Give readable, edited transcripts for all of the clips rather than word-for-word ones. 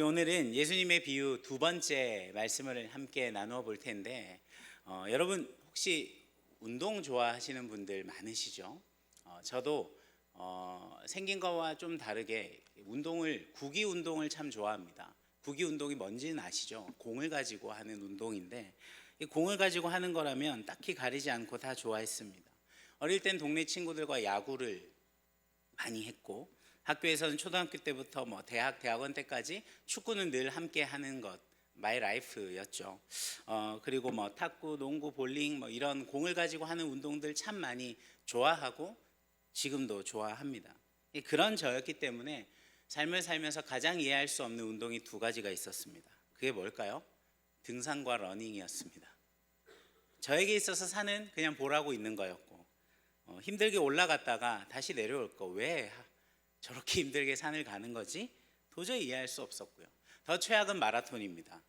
우리 오늘은 예수님의 비유 두 번째 말씀을 함께 나누어 볼 텐데, 여러분 혹시 운동 좋아하시는 분들 많으시죠? 저도 생긴 거와 좀 다르게 구기 운동을 참 좋아합니다. 구기 운동이 뭔지는 아시죠? 공을 가지고 하는 운동인데, 이 공을 가지고 하는 거라면 딱히 가리지 않고 다 좋아했습니다. 어릴 땐 동네 친구들과 야구를 많이 했고, 학교에서는 초등학교 때부터 대학원 때까지 축구는 늘 함께 하는 것, 마이 라이프였죠. 그리고 탁구, 농구, 볼링 이런 공을 가지고 하는 운동들 참 많이 좋아하고 지금도 좋아합니다. 그런 저였기 때문에 삶을 살면서 가장 이해할 수 없는 운동이 두 가지가 있었습니다. 그게 뭘까요? 등산과 러닝이었습니다. 저에게 있어서 산은 그냥 보라고 있는 거였고, 힘들게 올라갔다가 다시 내려올 거, 왜 저렇게 힘들게 산을 가는 거지? 도저히 이해할 수 없었고요. 더 최악은 마라톤입니다.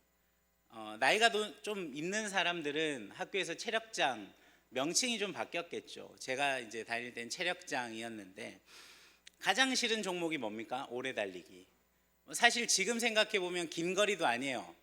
나이가 좀 있는 사람들은 학교에서 체력장, 명칭이 좀 바뀌었겠죠. 제가 이제 다닐 땐 체력장이었는데, 가장 싫은 종목이 뭡니까? 오래 달리기. 사실 지금 생각해 보면 긴 거리도 아니에요.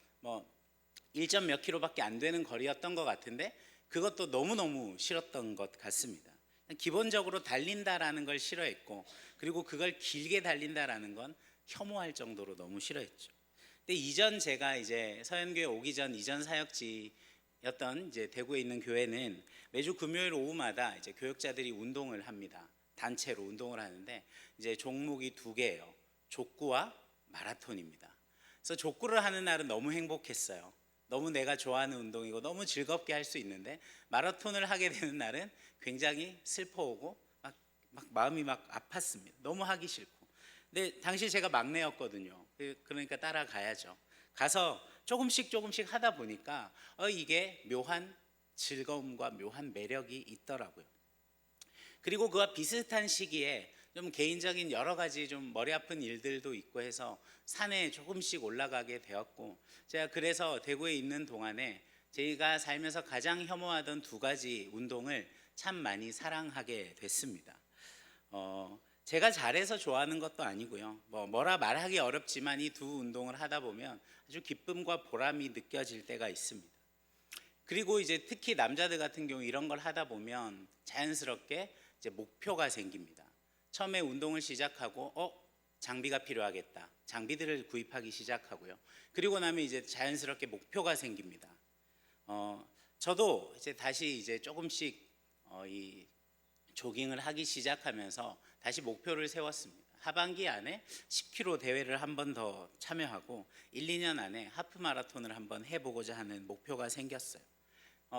1점 몇 킬로밖에 안 되는 거리였던 것 같은데, 그것도 너무너무 싫었던 것 같습니다. 기본적으로 달린다라는 걸 싫어했고, 그리고 그걸 길게 달린다라는 건 혐오할 정도로 너무 싫어했죠. 근데 이전 제가 이제 서현교회 오기 전 이전 사역지였던 이제 대구에 있는 교회는 매주 금요일 오후마다 이제 교역자들이 운동을 합니다. 단체로 운동을 하는데 이제 종목이 두 개예요. 족구와 마라톤입니다. 그래서 족구를 하는 날은 너무 행복했어요. 너무 내가 좋아하는 운동이고 너무 즐겁게 할 수 있는데, 마라톤을 하게 되는 날은 굉장히 슬퍼오고 막 마음이 막 아팠습니다. 너무 하기 싫고. 근데 당시 제가 막내였거든요. 그러니까 따라가야죠. 가서 조금씩 하다 보니까 이게 묘한 즐거움과 묘한 매력이 있더라고요. 그리고 그와 비슷한 시기에 좀 개인적인 여러 가지 좀 머리 아픈 일들도 있고 해서 산에 조금씩 올라가게 되었고, 제가 그래서 대구에 있는 동안에 제가 살면서 가장 혐오하던 두 가지 운동을 참 많이 사랑하게 됐습니다. 제가 잘해서 좋아하는 것도 아니고요. 뭐라 말하기 어렵지만 이 두 운동을 하다 보면 아주 기쁨과 보람이 느껴질 때가 있습니다. 그리고 이제 특히 남자들 같은 경우 이런 걸 하다 보면 자연스럽게 이제 목표가 생깁니다. 처음에 운동을 시작하고 장비가 필요하겠다. 장비들을 구입하기 시작하고요. 그리고 나면 이제 자연스럽게 목표가 생깁니다. 저도 이제 다시 이제 조금씩 이 조깅을 하기 시작하면서 다시 목표를 세웠습니다. 하반기 안에 10km 대회를 한 번 더 참여하고 1, 2년 안에 하프 마라톤을 한번 해보고자 하는 목표가 생겼어요.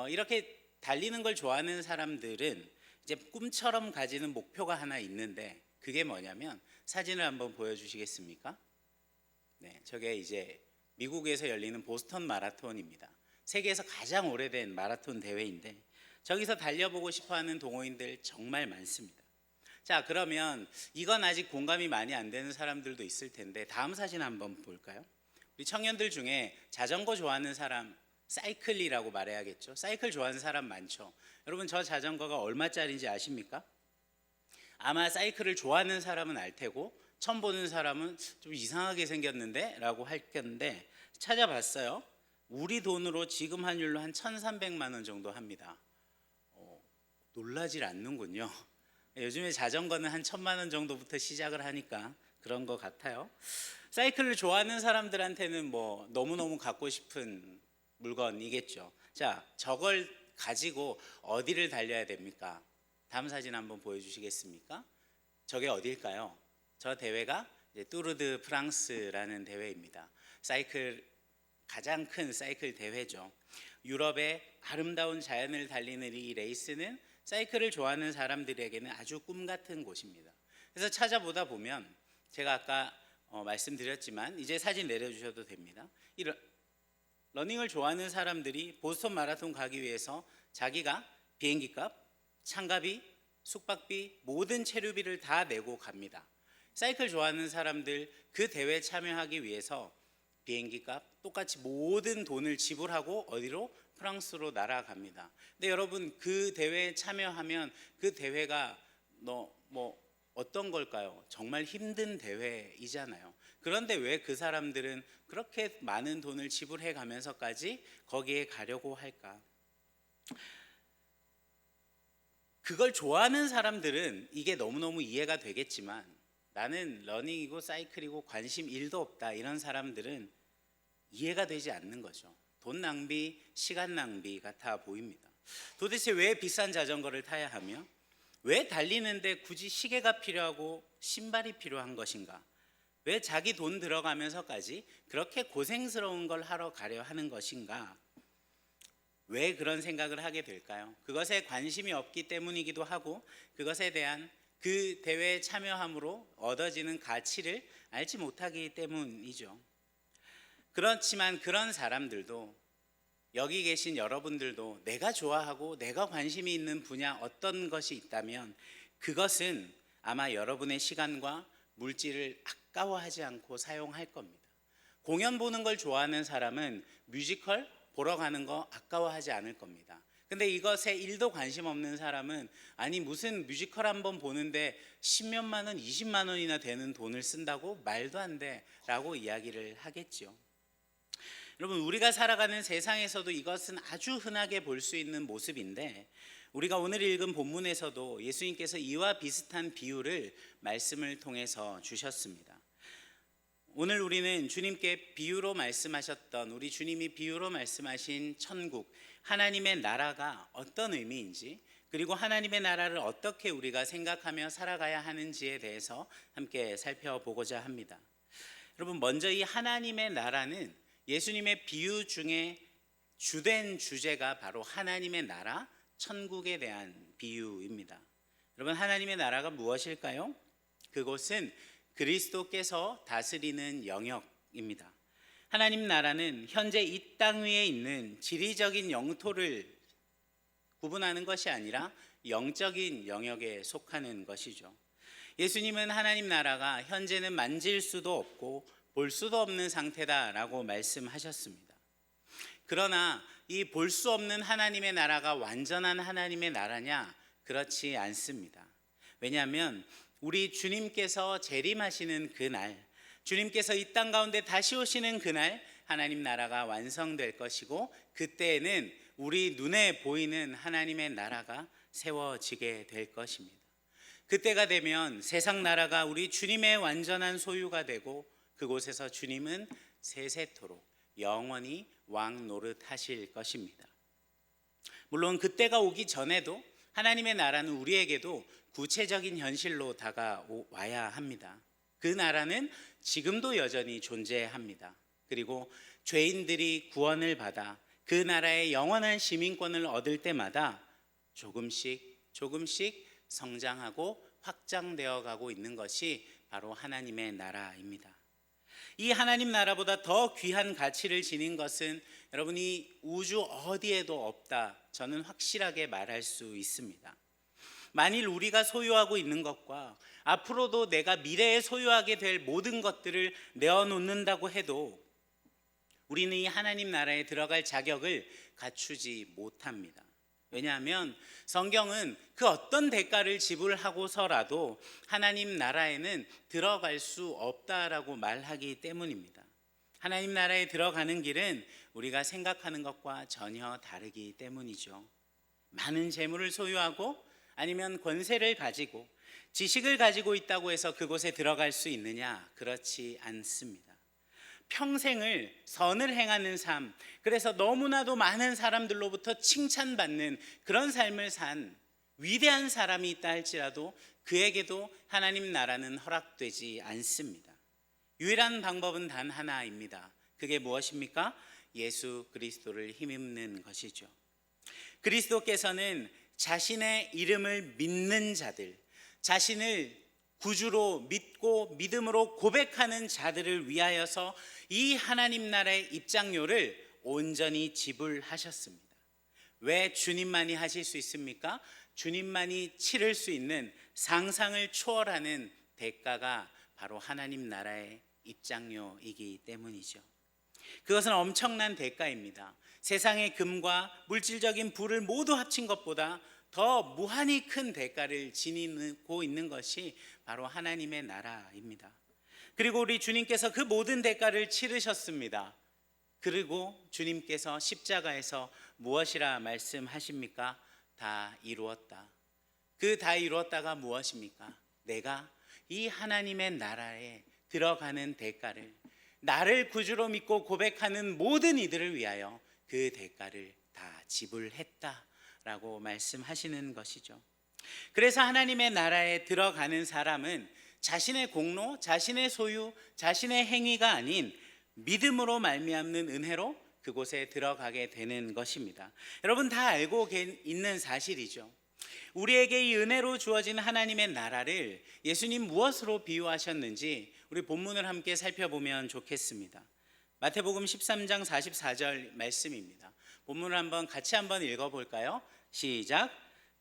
이렇게 달리는 걸 좋아하는 사람들은 이제 꿈처럼 가지는 목표가 하나 있는데, 그게 뭐냐면 사진을 한번 보여주시겠습니까? 네, 저게 이제 미국에서 열리는 보스턴 마라톤입니다. 세계에서 가장 오래된 마라톤 대회인데, 저기서 달려보고 싶어하는 동호인들 정말 많습니다. 자, 그러면 이건 아직 공감이 많이 안 되는 사람들도 있을 텐데, 다음 사진 한번 볼까요? 우리 청년들 중에 자전거 좋아하는 사람, 사이클이라고 말해야겠죠. 사이클 좋아하는 사람 많죠. 여러분, 저 자전거가 얼마짜리인지 아십니까? 아마 사이클을 좋아하는 사람은 알 테고 처음 보는 사람은 좀 이상하게 생겼는데 라고 할 건데, 찾아봤어요. 우리 돈으로 지금 환율로 한 1,300만 원 정도 합니다. 놀라질 않는군요. 요즘에 자전거는 한 1,000만 원 정도부터 시작을 하니까 그런 것 같아요. 사이클을 좋아하는 사람들한테는 너무너무 갖고 싶은 물건이겠죠. 자, 저걸 가지고 어디를 달려야 됩니까? 다음 사진 한번 보여주시겠습니까? 저게 어딜까요? 저 대회가 뚜르드 프랑스라는 대회입니다. 가장 큰 사이클 대회죠. 유럽의 아름다운 자연을 달리는 이 레이스는 사이클을 좋아하는 사람들에게는 아주 꿈 같은 곳입니다. 그래서 찾아보다 보면 제가 아까 말씀드렸지만 이제 사진 내려주셔도 됩니다. 이 러닝을 좋아하는 사람들이 보스턴 마라톤 가기 위해서 자기가 비행기값, 참가비, 숙박비, 모든 체류비를 다 내고 갑니다. 사이클 좋아하는 사람들 그 대회에 참여하기 위해서 비행기값 똑같이 모든 돈을 지불하고 어디로? 프랑스로 날아갑니다. 근데 여러분, 그 대회에 참여하면 그 대회가 어떤 걸까요? 정말 힘든 대회이잖아요. 그런데 왜 그 사람들은 그렇게 많은 돈을 지불해 가면서까지 거기에 가려고 할까? 그걸 좋아하는 사람들은 이게 너무너무 이해가 되겠지만, 나는 러닝이고 사이클이고 관심 1도 없다, 이런 사람들은 이해가 되지 않는 거죠. 돈 낭비, 시간 낭비 같아 보입니다. 도대체 왜 비싼 자전거를 타야 하며, 왜 달리는데 굳이 시계가 필요하고 신발이 필요한 것인가? 왜 자기 돈 들어가면서까지 그렇게 고생스러운 걸 하러 가려 하는 것인가? 왜 그런 생각을 하게 될까요? 그것에 관심이 없기 때문이기도 하고, 그것에 대한 그 대회에 참여함으로 얻어지는 가치를 알지 못하기 때문이죠. 그렇지만 그런 사람들도, 여기 계신 여러분들도 내가 좋아하고 내가 관심이 있는 분야 어떤 것이 있다면 그것은 아마 여러분의 시간과 물질을 아까워하지 않고 사용할 겁니다. 공연 보는 걸 좋아하는 사람은 뮤지컬 보러 가는 거 아까워하지 않을 겁니다. 근데 이것에 1도 관심 없는 사람은, 아니 무슨 뮤지컬 한번 보는데 10몇만 원, 20만 원이나 되는 돈을 쓴다고? 말도 안 돼 라고 이야기를 하겠죠. 여러분, 우리가 살아가는 세상에서도 이것은 아주 흔하게 볼 수 있는 모습인데, 우리가 오늘 읽은 본문에서도 예수님께서 이와 비슷한 비유를 말씀을 통해서 주셨습니다. 오늘 우리는 주님께 비유로 말씀하셨던, 우리 주님이 비유로 말씀하신 천국, 하나님의 나라가 어떤 의미인지, 그리고 하나님의 나라를 어떻게 우리가 생각하며 살아가야 하는지에 대해서 함께 살펴보고자 합니다. 여러분, 먼저 이 하나님의 나라는 예수님의 비유 중에 주된 주제가 바로 하나님의 나라, 천국에 대한 비유입니다. 여러분, 하나님의 나라가 무엇일까요? 그곳은 그리스도께서 다스리는 영역입니다. 하나님 나라는 현재 이 땅 위에 있는 지리적인 영토를 구분하는 것이 아니라 영적인 영역에 속하는 것이죠. 예수님은 하나님 나라가 현재는 만질 수도 없고 볼 수도 없는 상태다라고 말씀하셨습니다. 그러나 이 볼 수 없는 하나님의 나라가 완전한 하나님의 나라냐? 그렇지 않습니다. 왜냐하면 우리 주님께서 재림하시는 그날, 주님께서 이 땅 가운데 다시 오시는 그날 하나님 나라가 완성될 것이고, 그때에는 우리 눈에 보이는 하나님의 나라가 세워지게 될 것입니다. 그때가 되면 세상 나라가 우리 주님의 완전한 소유가 되고, 그곳에서 주님은 세세토록 영원히 왕 노릇하실 것입니다. 물론 그때가 오기 전에도 하나님의 나라는 우리에게도 구체적인 현실로 다가와야 합니다. 그 나라는 지금도 여전히 존재합니다. 그리고 죄인들이 구원을 받아 그 나라의 영원한 시민권을 얻을 때마다 조금씩 성장하고 확장되어 가고 있는 것이 바로 하나님의 나라입니다. 이 하나님 나라보다 더 귀한 가치를 지닌 것은 여러분이 우주 어디에도 없다, 저는 확실하게 말할 수 있습니다. 만일 우리가 소유하고 있는 것과 앞으로도 내가 미래에 소유하게 될 모든 것들을 내어놓는다고 해도 우리는 이 하나님 나라에 들어갈 자격을 갖추지 못합니다. 왜냐하면 성경은 그 어떤 대가를 지불하고서라도 하나님 나라에는 들어갈 수 없다라고 말하기 때문입니다. 하나님 나라에 들어가는 길은 우리가 생각하는 것과 전혀 다르기 때문이죠. 많은 재물을 소유하고 아니면 권세를 가지고 지식을 가지고 있다고 해서 그곳에 들어갈 수 있느냐? 그렇지 않습니다. 평생을 선을 행하는 삶, 그래서 너무나도 많은 사람들로부터 칭찬받는 그런 삶을 산 위대한 사람이 있다 할지라도 그에게도 하나님 나라는 허락되지 않습니다. 유일한 방법은 단 하나입니다. 그게 무엇입니까? 예수 그리스도를 힘입는 것이죠. 그리스도께서는 자신의 이름을 믿는 자들, 자신을 구주로 믿고 믿음으로 고백하는 자들을 위하여서 이 하나님 나라의 입장료를 온전히 지불하셨습니다. 왜 주님만이 하실 수 있습니까? 주님만이 치를 수 있는 상상을 초월하는 대가가 바로 하나님 나라의 입장료이기 때문이죠. 그것은 엄청난 대가입니다. 세상의 금과 물질적인 부를 모두 합친 것보다 더 무한히 큰 대가를 지니고 있는 것이 바로 하나님의 나라입니다. 그리고 우리 주님께서 그 모든 대가를 치르셨습니다. 그리고 주님께서 십자가에서 무엇이라 말씀하십니까? 다 이루었다. 그 다 이루었다가 무엇입니까? 내가 이 하나님의 나라에 들어가는 대가를, 나를 구주로 믿고 고백하는 모든 이들을 위하여 그 대가를 다 지불했다라고 말씀하시는 것이죠. 그래서 하나님의 나라에 들어가는 사람은 자신의 공로, 자신의 소유, 자신의 행위가 아닌 믿음으로 말미암는 은혜로 그곳에 들어가게 되는 것입니다. 여러분 다 알고 있는 사실이죠. 우리에게 이 은혜로 주어진 하나님의 나라를 예수님 무엇으로 비유하셨는지 우리 본문을 함께 살펴보면 좋겠습니다. 마태복음 13장 44절 말씀입니다. 본문을 같이 한번 읽어볼까요? 시작.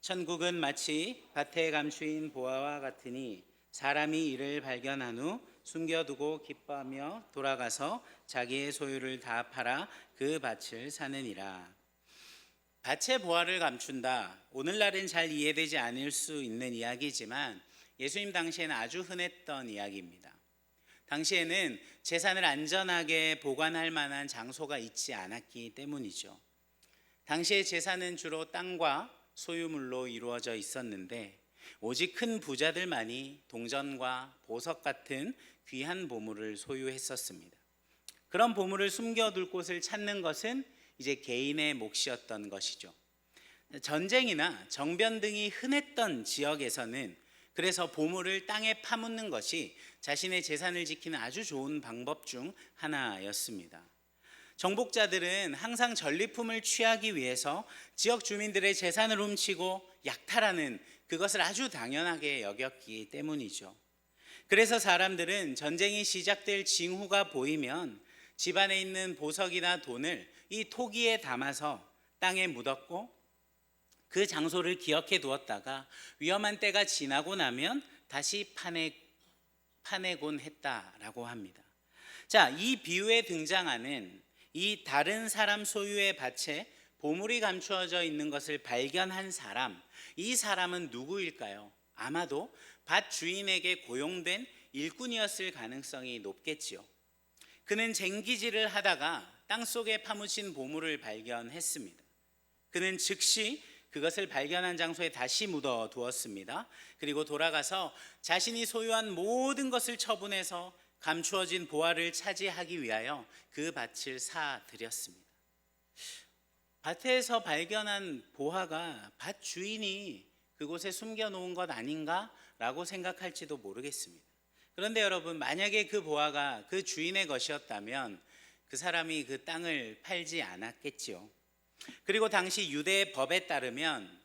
천국은 마치 밭에 감추인 보화와 같으니 사람이 이를 발견한 후 숨겨두고 기뻐하며 돌아가서 자기의 소유를 다 팔아 그 밭을 사느니라. 밭의 보화를 감춘다. 오늘날은 잘 이해되지 않을 수 있는 이야기지만 예수님 당시에는 아주 흔했던 이야기입니다. 당시에는 재산을 안전하게 보관할 만한 장소가 있지 않았기 때문이죠. 당시의 재산은 주로 땅과 소유물로 이루어져 있었는데 오직 큰 부자들만이 동전과 보석 같은 귀한 보물을 소유했었습니다. 그런 보물을 숨겨둘 곳을 찾는 것은 이제 개인의 몫이었던 것이죠. 전쟁이나 정변 등이 흔했던 지역에서는 그래서 보물을 땅에 파묻는 것이 자신의 재산을 지키는 아주 좋은 방법 중 하나였습니다. 정복자들은 항상 전리품을 취하기 위해서 지역 주민들의 재산을 훔치고 약탈하는 그것을 아주 당연하게 여겼기 때문이죠. 그래서 사람들은 전쟁이 시작될 징후가 보이면 집안에 있는 보석이나 돈을 이 토기에 담아서 땅에 묻었고 그 장소를 기억해 두었다가 위험한 때가 지나고 나면 다시 파내곤 했다라고 합니다. 자, 이 비유에 등장하는 이 다른 사람 소유의 밭에 보물이 감추어져 있는 것을 발견한 사람, 이 사람은 누구일까요? 아마도 밭 주인에게 고용된 일꾼이었을 가능성이 높겠지요. 그는 쟁기질을 하다가 땅속에 파묻힌 보물을 발견했습니다. 그는 즉시 그것을 발견한 장소에 다시 묻어 두었습니다. 그리고 돌아가서 자신이 소유한 모든 것을 처분해서 감추어진 보화를 차지하기 위하여 그 밭을 사들였습니다. 밭에서 발견한 보화가 밭 주인이 그곳에 숨겨놓은 것 아닌가라고 생각할지도 모르겠습니다. 그런데 여러분, 만약에 그 보화가 그 주인의 것이었다면 그 사람이 그 땅을 팔지 않았겠지요. 그리고 당시 유대의 법에 따르면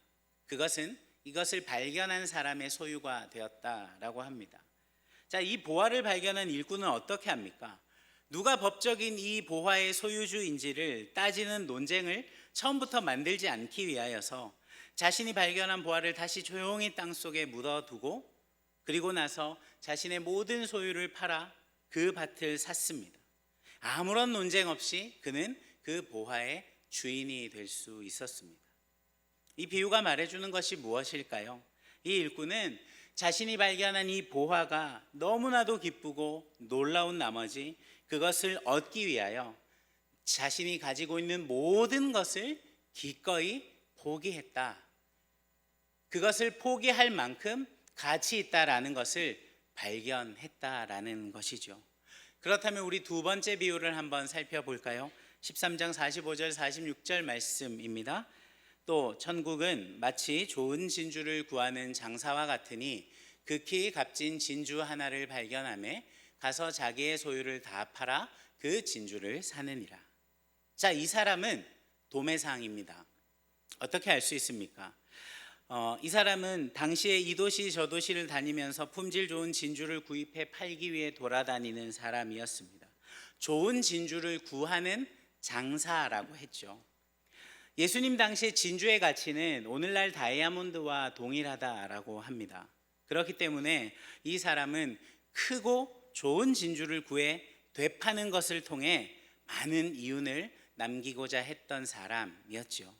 이것을 발견한 사람의 소유가 되었다라고 합니다. 자, 이 보화를 발견한 일꾼은 어떻게 합니까? 누가 법적인 이 보화의 소유주인지를 따지는 논쟁을 처음부터 만들지 않기 위하여서 자신이 발견한 보화를 다시 조용히 땅속에 묻어두고 그리고 나서 자신의 모든 소유를 팔아 그 밭을 샀습니다. 아무런 논쟁 없이 그는 그 보화의 주인이 될 수 있었습니다. 이 비유가 말해주는 것이 무엇일까요? 이 일꾼은 자신이 발견한 이 보화가 너무나도 기쁘고 놀라운 나머지 그것을 얻기 위하여 자신이 가지고 있는 모든 것을 기꺼이 포기했다. 그것을 포기할 만큼 가치 있다라는 것을 발견했다라는 것이죠. 그렇다면 우리 두 번째 비유를 한번 살펴볼까요? 13장 45절 46절 말씀입니다. 또 천국은 마치 좋은 진주를 구하는 장사와 같으니 극히 값진 진주 하나를 발견하며 가서 자기의 소유를 다 팔아 그 진주를 사느니라. 자, 이 사람은 도매상입니다. 어떻게 알 수 있습니까? 이 사람은 당시에 이 도시 저 도시를 다니면서 품질 좋은 진주를 구입해 팔기 위해 돌아다니는 사람이었습니다. 좋은 진주를 구하는 장사라고 했죠. 예수님 당시에 진주의 가치는 오늘날 다이아몬드와 동일하다라고 합니다. 그렇기 때문에 이 사람은 크고 좋은 진주를 구해 되파는 것을 통해 많은 이윤을 남기고자 했던 사람이었죠.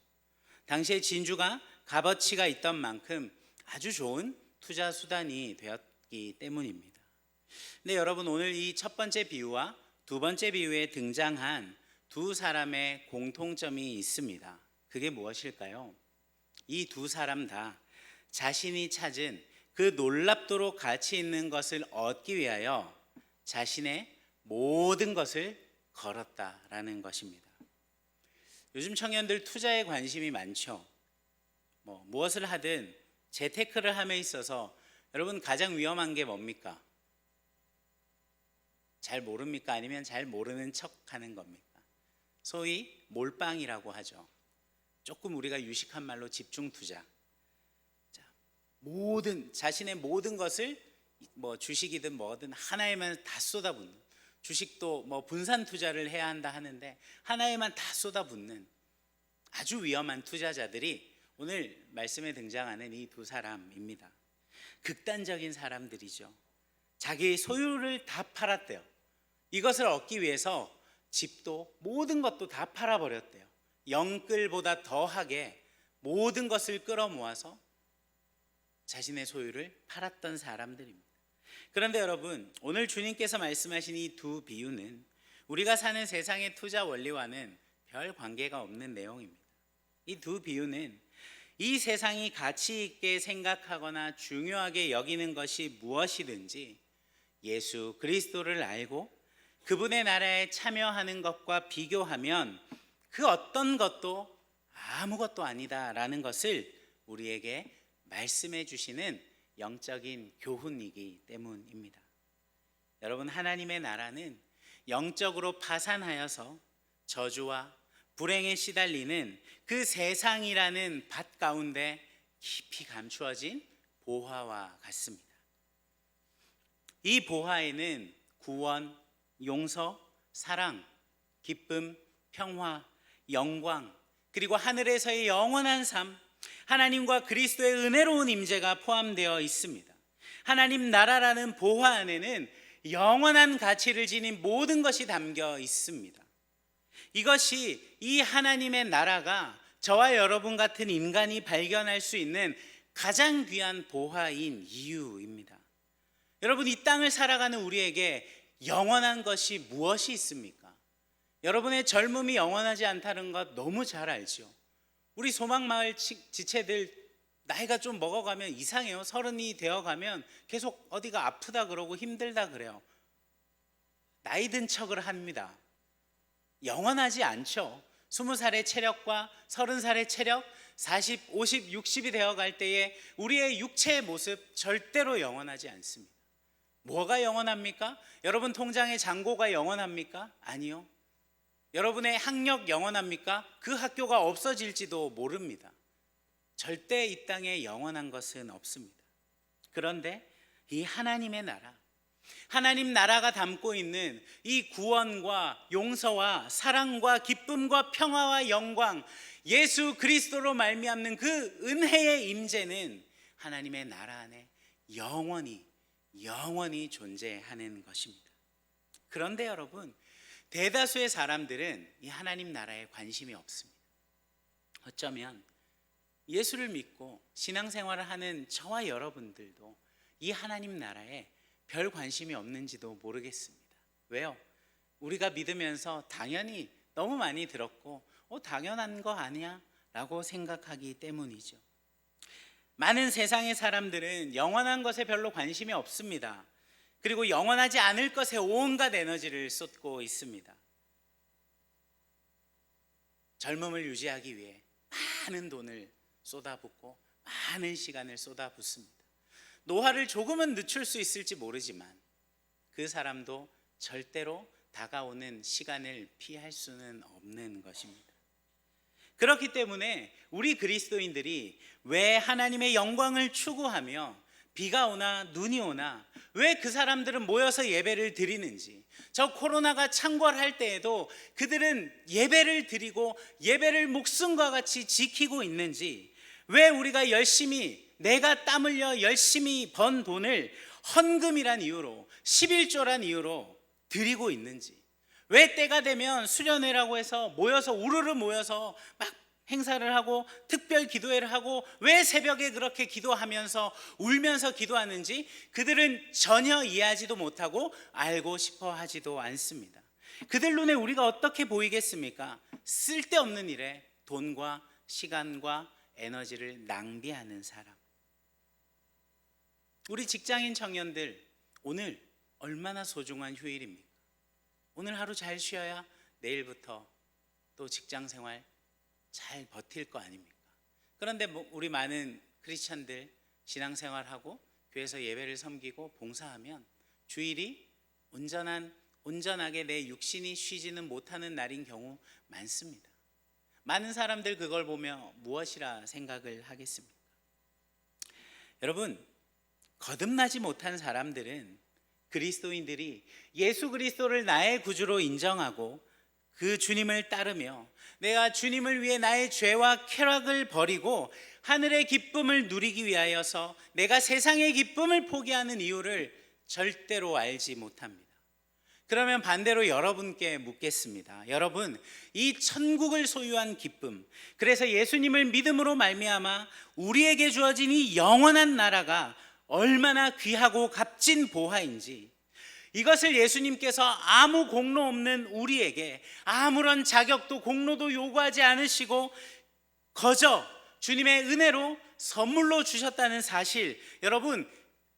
당시에 진주가 값어치가 있던 만큼 아주 좋은 투자 수단이 되었기 때문입니다. 근데 여러분, 오늘 이 첫 번째 비유와 두 번째 비유에 등장한 두 사람의 공통점이 있습니다. 그게 무엇일까요? 이 두 사람 다 자신이 찾은 그 놀랍도록 가치 있는 것을 얻기 위하여 자신의 모든 것을 걸었다라는 것입니다. 요즘 청년들 투자에 관심이 많죠. 무엇을 하든 재테크를 함에 있어서 여러분, 가장 위험한 게 뭡니까? 잘 모릅니까? 아니면 잘 모르는 척하는 겁니까? 소위 몰빵이라고 하죠. 조금 우리가 유식한 말로 집중 투자. 자신의 모든 것을 주식이든 뭐든 하나에만 다 쏟아붓는, 주식도 분산 투자를 해야 한다 하는데 하나에만 다 쏟아붓는 아주 위험한 투자자들이 오늘 말씀에 등장하는 이 두 사람입니다. 극단적인 사람들이죠. 자기 소유를 다 팔았대요. 이것을 얻기 위해서 집도 모든 것도 다 팔아버렸대요. 영끌보다 더하게 모든 것을 끌어모아서 자신의 소유를 팔았던 사람들입니다. 그런데 여러분, 오늘 주님께서 말씀하신 이 두 비유는 우리가 사는 세상의 투자 원리와는 별 관계가 없는 내용입니다. 이 두 비유는 이 세상이 가치 있게 생각하거나 중요하게 여기는 것이 무엇이든지 예수 그리스도를 알고 그분의 나라에 참여하는 것과 비교하면 그 어떤 것도 아무것도 아니다라는 것을 우리에게 말씀해 주시는 영적인 교훈이기 때문입니다. 여러분, 하나님의 나라는 영적으로 파산하여서 저주와 불행에 시달리는 그 세상이라는 밭 가운데 깊이 감추어진 보화와 같습니다. 이 보화에는 구원, 용서, 사랑, 기쁨, 평화, 영광, 그리고 하늘에서의 영원한 삶, 하나님과 그리스도의 은혜로운 임재가 포함되어 있습니다. 하나님 나라라는 보화 안에는 영원한 가치를 지닌 모든 것이 담겨 있습니다. 이것이 이 하나님의 나라가 저와 여러분 같은 인간이 발견할 수 있는 가장 귀한 보화인 이유입니다. 여러분, 이 땅을 살아가는 우리에게 영원한 것이 무엇이 있습니까? 여러분의 젊음이 영원하지 않다는 것 너무 잘 알죠. 우리 소망마을 지체들 나이가 좀 먹어가면 이상해요. 30이 되어가면 계속 어디가 아프다 그러고 힘들다 그래요. 나이 든 척을 합니다. 영원하지 않죠. 20살의 체력과 30살의 체력, 40, 50, 60이 되어갈 때에 우리의 육체의 모습 절대로 영원하지 않습니다. 뭐가 영원합니까? 여러분 통장의 잔고가 영원합니까? 아니요. 여러분의 학력 영원합니까? 그 학교가 없어질지도 모릅니다. 절대 이 땅에 영원한 것은 없습니다. 그런데 이 하나님의 나라, 하나님 나라가 담고 있는 이 구원과 용서와 사랑과 기쁨과 평화와 영광, 예수 그리스도로 말미암는 그 은혜의 임재는 하나님의 나라 안에 영원히 존재하는 것입니다. 그런데 여러분, 대다수의 사람들은 이 하나님 나라에 관심이 없습니다. 어쩌면 예수를 믿고 신앙생활을 하는 저와 여러분들도 이 하나님 나라에 별 관심이 없는지도 모르겠습니다. 왜요? 우리가 믿으면서 당연히 너무 많이 들었고 당연한 거 아니야? 라고 생각하기 때문이죠. 많은 세상의 사람들은 영원한 것에 별로 관심이 없습니다. 그리고 영원하지 않을 것에 온갖 에너지를 쏟고 있습니다. 젊음을 유지하기 위해 많은 돈을 쏟아붓고 많은 시간을 쏟아붓습니다. 노화를 조금은 늦출 수 있을지 모르지만 그 사람도 절대로 다가오는 시간을 피할 수는 없는 것입니다. 그렇기 때문에 우리 그리스도인들이 왜 하나님의 영광을 추구하며 비가 오나 눈이 오나 왜 그 사람들은 모여서 예배를 드리는지, 저 코로나가 창궐할 때에도 그들은 예배를 드리고 예배를 목숨과 같이 지키고 있는지, 왜 우리가 열심히 내가 땀 흘려 열심히 번 돈을 헌금이란 이유로 11조란 이유로 드리고 있는지, 왜 때가 되면 수련회라고 해서 모여서 우르르 모여서 막 행사를 하고 특별 기도회를 하고 왜 새벽에 그렇게 기도하면서 울면서 기도하는지 그들은 전혀 이해하지도 못하고 알고 싶어 하지도 않습니다. 그들 눈에 우리가 어떻게 보이겠습니까? 쓸데없는 일에 돈과 시간과 에너지를 낭비하는 사람. 우리 직장인 청년들, 오늘 얼마나 소중한 휴일입니까? 오늘 하루 잘 쉬어야 내일부터 또 직장 생활 잘 버틸 거 아닙니까? 그런데 우리 많은 크리스찬들 신앙생활하고 교회에서 예배를 섬기고 봉사하면 주일이 온전하게 내 육신이 쉬지는 못하는 날인 경우 많습니다. 많은 사람들 그걸 보며 무엇이라 생각을 하겠습니까? 여러분, 거듭나지 못한 사람들은, 그리스도인들이 예수 그리스도를 나의 구주로 인정하고 그 주님을 따르며 내가 주님을 위해 나의 죄와 쾌락을 버리고 하늘의 기쁨을 누리기 위하여서 내가 세상의 기쁨을 포기하는 이유를 절대로 알지 못합니다. 그러면 반대로 여러분께 묻겠습니다. 여러분, 이 천국을 소유한 기쁨, 그래서 예수님을 믿음으로 말미암아 우리에게 주어진 이 영원한 나라가 얼마나 귀하고 값진 보화인지, 이것을 예수님께서 아무 공로 없는 우리에게 아무런 자격도 공로도 요구하지 않으시고 거저 주님의 은혜로 선물로 주셨다는 사실, 여러분,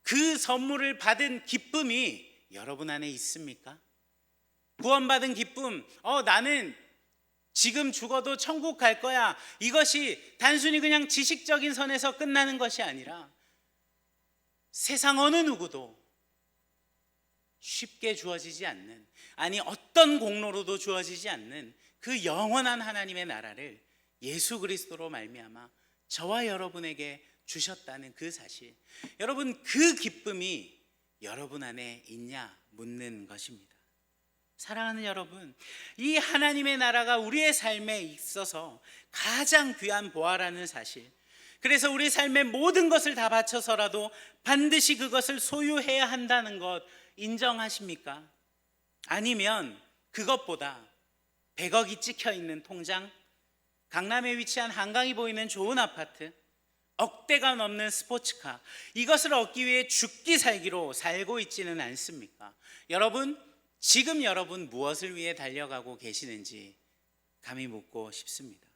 그 선물을 받은 기쁨이 여러분 안에 있습니까? 구원받은 기쁨, 나는 지금 죽어도 천국 갈 거야, 이것이 단순히 그냥 지식적인 선에서 끝나는 것이 아니라 세상 어느 누구도 쉽게 주어지지 않는, 아니 어떤 공로로도 주어지지 않는 그 영원한 하나님의 나라를 예수 그리스도로 말미암아 저와 여러분에게 주셨다는 그 사실, 여러분, 그 기쁨이 여러분 안에 있냐 묻는 것입니다. 사랑하는 여러분, 이 하나님의 나라가 우리의 삶에 있어서 가장 귀한 보화라는 사실, 그래서 우리 삶의 모든 것을 다 바쳐서라도 반드시 그것을 소유해야 한다는 것 인정하십니까? 아니면 그것보다 100억이 찍혀 있는 통장, 강남에 위치한 한강이 보이는 좋은 아파트, 억대가 넘는 스포츠카, 이것을 얻기 위해 죽기 살기로 살고 있지는 않습니까? 여러분, 지금 여러분 무엇을 위해 달려가고 계시는지 감히 묻고 싶습니다.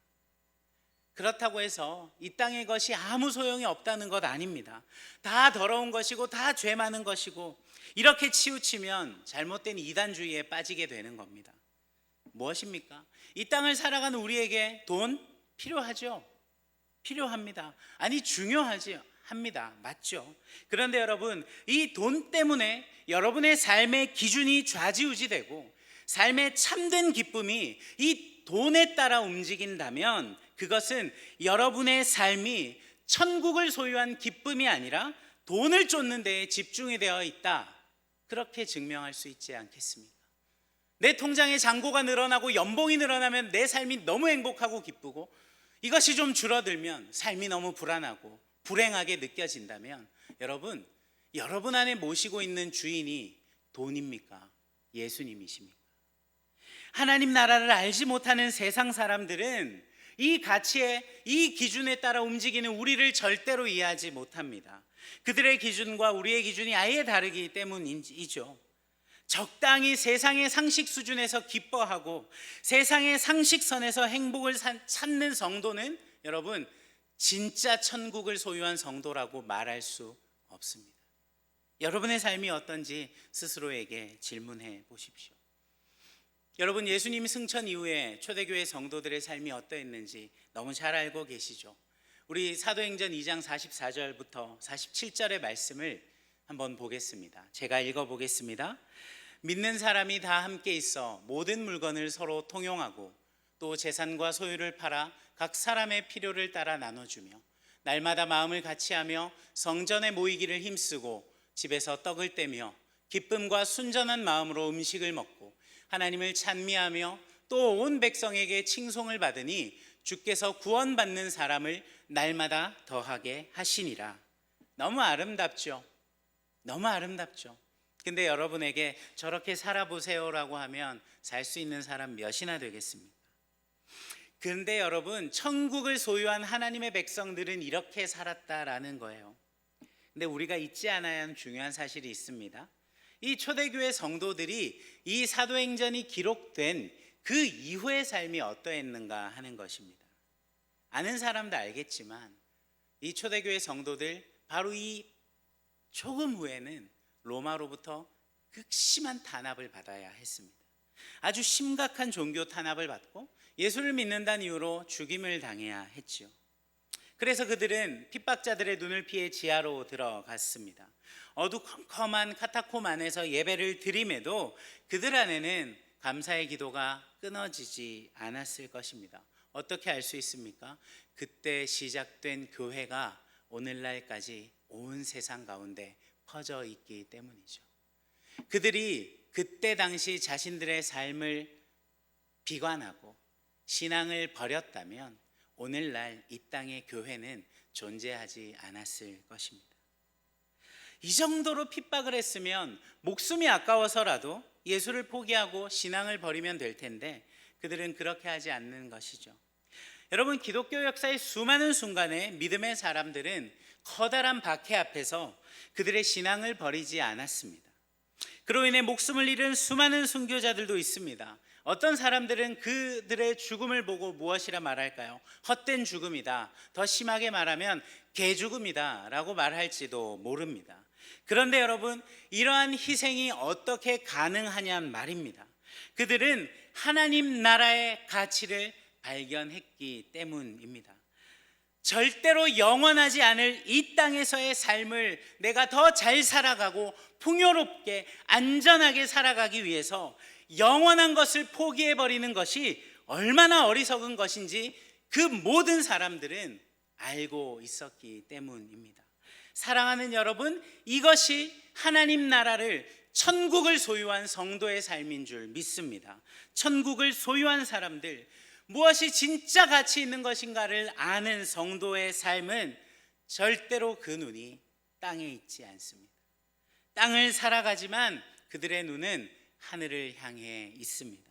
그렇다고 해서 이 땅의 것이 아무 소용이 없다는 것 아닙니다. 다 더러운 것이고 다 죄 많은 것이고, 이렇게 치우치면 잘못된 이단주의에 빠지게 되는 겁니다. 무엇입니까? 이 땅을 살아가는 우리에게 돈 필요하죠? 필요합니다. 아니, 중요하지 합니다. 맞죠? 그런데 여러분, 이 돈 때문에 여러분의 삶의 기준이 좌지우지되고 삶의 참된 기쁨이 이 돈에 따라 움직인다면 그것은 여러분의 삶이 천국을 소유한 기쁨이 아니라 돈을 쫓는 데에 집중이 되어 있다, 그렇게 증명할 수 있지 않겠습니까? 내 통장에 잔고가 늘어나고 연봉이 늘어나면 내 삶이 너무 행복하고 기쁘고, 이것이 좀 줄어들면 삶이 너무 불안하고 불행하게 느껴진다면, 여러분 안에 모시고 있는 주인이 돈입니까? 예수님이십니까? 하나님 나라를 알지 못하는 세상 사람들은 이 가치에, 이 기준에 따라 움직이는 우리를 절대로 이해하지 못합니다. 그들의 기준과 우리의 기준이 아예 다르기 때문이죠. 적당히 세상의 상식 수준에서 기뻐하고 세상의 상식선에서 행복을 찾는 성도는, 여러분, 진짜 천국을 소유한 성도라고 말할 수 없습니다. 여러분의 삶이 어떤지 스스로에게 질문해 보십시오. 여러분, 예수님 승천 이후에 초대교회 성도들의 삶이 어떠했는지 너무 잘 알고 계시죠? 우리 사도행전 2장 44절부터 47절의 말씀을 한번 보겠습니다. 제가 읽어보겠습니다. 믿는 사람이 다 함께 있어 모든 물건을 서로 통용하고 또 재산과 소유를 팔아 각 사람의 필요를 따라 나눠주며 날마다 마음을 같이하며 성전에 모이기를 힘쓰고 집에서 떡을 떼며 기쁨과 순전한 마음으로 음식을 먹고 하나님을 찬미하며 또 온 백성에게 칭송을 받으니 주께서 구원받는 사람을 날마다 더하게 하시니라. 너무 아름답죠? 너무 아름답죠? 근데 여러분에게 저렇게 살아보세요라고 하면 살 수 있는 사람 몇이나 되겠습니까? 그런데 여러분, 천국을 소유한 하나님의 백성들은 이렇게 살았다라는 거예요. 근데 우리가 잊지 않아야 하는 중요한 사실이 있습니다. 이 초대교회 성도들이 이 사도행전이 기록된 그 이후의 삶이 어떠했는가 하는 것입니다. 아는 사람도 알겠지만 이 초대교회 성도들 바로 이 조금 후에는 로마로부터 극심한 탄압을 받아야 했습니다. 아주 심각한 종교 탄압을 받고 예수를 믿는다는 이유로 죽임을 당해야 했지요. 그래서 그들은 핍박자들의 눈을 피해 지하로 들어갔습니다. 어두컴컴한 카타콤 안에서 예배를 드림에도 그들 안에는 감사의 기도가 끊어지지 않았을 것입니다. 어떻게 알 수 있습니까? 그때 시작된 교회가 오늘날까지 온 세상 가운데 퍼져 있기 때문이죠. 그들이 그때 당시 자신들의 삶을 비관하고 신앙을 버렸다면 오늘날 이 땅의 교회는 존재하지 않았을 것입니다. 이 정도로 핍박을 했으면 목숨이 아까워서라도 예수를 포기하고 신앙을 버리면 될 텐데 그들은 그렇게 하지 않는 것이죠. 여러분, 기독교 역사의 수많은 순간에 믿음의 사람들은 커다란 박해 앞에서 그들의 신앙을 버리지 않았습니다. 그로 인해 목숨을 잃은 수많은 순교자들도 있습니다. 어떤 사람들은 그들의 죽음을 보고 무엇이라 말할까요? 헛된 죽음이다. 더 심하게 말하면 개죽음이다 라고 말할지도 모릅니다. 그런데 여러분, 이러한 희생이 어떻게 가능하냔 말입니다. 그들은 하나님 나라의 가치를 발견했기 때문입니다. 절대로 영원하지 않을 이 땅에서의 삶을 내가 더 잘 살아가고 풍요롭게 안전하게 살아가기 위해서 영원한 것을 포기해버리는 것이 얼마나 어리석은 것인지 그 모든 사람들은 알고 있었기 때문입니다. 사랑하는 여러분, 이것이 하나님 나라를 천국을 소유한 성도의 삶인 줄 믿습니다. 천국을 소유한 사람들, 무엇이 진짜 가치 있는 것인가를 아는 성도의 삶은 절대로 그 눈이 땅에 있지 않습니다. 땅을 살아가지만 그들의 눈은 하늘을 향해 있습니다.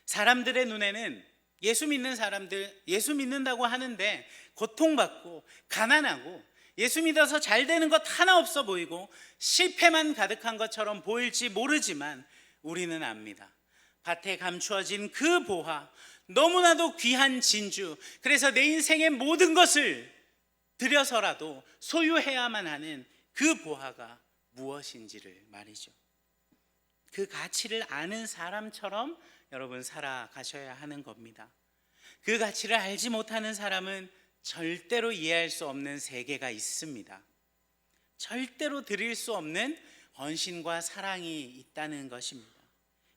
사람들의 눈에는 예수 믿는 사람들, 예수 믿는다고 하는데 고통받고 가난하고 예수 믿어서 잘 되는 것 하나 없어 보이고 실패만 가득한 것처럼 보일지 모르지만 우리는 압니다. 밭에 감추어진 그 보화, 너무나도 귀한 진주, 그래서 내 인생의 모든 것을 들여서라도 소유해야만 하는 그 보화가 무엇인지를 말이죠. 그 가치를 아는 사람처럼 여러분 살아가셔야 하는 겁니다. 그 가치를 알지 못하는 사람은 절대로 이해할 수 없는 세계가 있습니다. 절대로 드릴 수 없는 헌신과 사랑이 있다는 것입니다.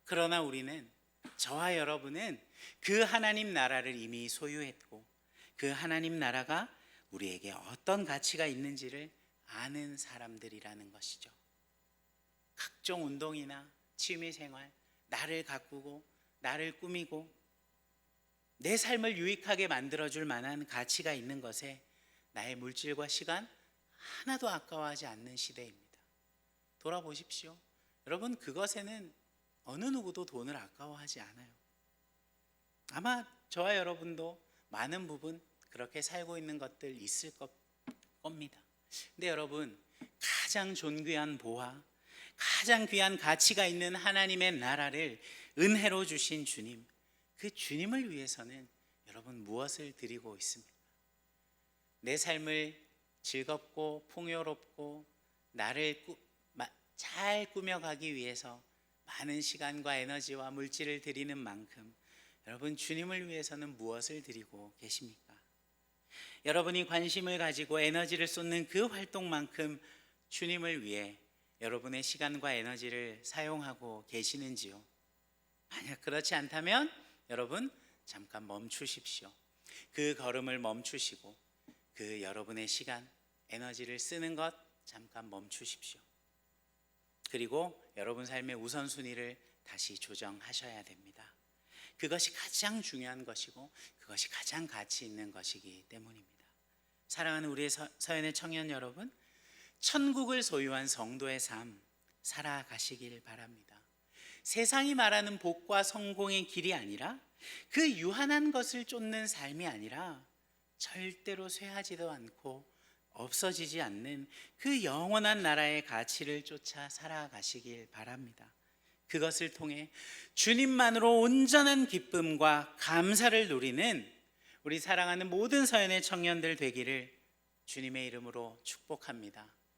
그러나 우리는, 저와 여러분은 그 하나님 나라를 이미 소유했고 그 하나님 나라가 우리에게 어떤 가치가 있는지를 아는 사람들이라는 것이죠. 각종 운동이나 취미생활, 나를 가꾸고 나를 꾸미고 내 삶을 유익하게 만들어줄 만한 가치가 있는 것에 나의 물질과 시간 하나도 아까워하지 않는 시대입니다. 돌아보십시오. 여러분, 그것에는 어느 누구도 돈을 아까워하지 않아요. 아마 저와 여러분도 많은 부분 그렇게 살고 있는 것들 있을 겁니다. 근데 여러분, 가장 존귀한 보화, 가장 귀한 가치가 있는 하나님의 나라를 은혜로 주신 주님, 그 주님을 위해서는 여러분 무엇을 드리고 있습니까? 내 삶을 즐겁고 풍요롭고 나를 잘 꾸며가기 위해서 많은 시간과 에너지와 물질을 드리는 만큼 여러분 주님을 위해서는 무엇을 드리고 계십니까? 여러분이 관심을 가지고 에너지를 쏟는 그 활동만큼 주님을 위해 여러분의 시간과 에너지를 사용하고 계시는지요? 만약 그렇지 않다면 여러분 잠깐 멈추십시오. 그 걸음을 멈추시고 그 여러분의 시간, 에너지를 쓰는 것 잠깐 멈추십시오. 그리고 여러분 삶의 우선순위를 다시 조정하셔야 됩니다. 그것이 가장 중요한 것이고 그것이 가장 가치 있는 것이기 때문입니다. 사랑하는 우리의 서연의 청년 여러분, 천국을 소유한 성도의 삶 살아가시길 바랍니다. 세상이 말하는 복과 성공의 길이 아니라 그 유한한 것을 쫓는 삶이 아니라 절대로 쇠하지도 않고 없어지지 않는 그 영원한 나라의 가치를 쫓아 살아가시길 바랍니다. 그것을 통해 주님만으로 온전한 기쁨과 감사를 누리는 우리 사랑하는 모든 서연의 청년들 되기를 주님의 이름으로 축복합니다.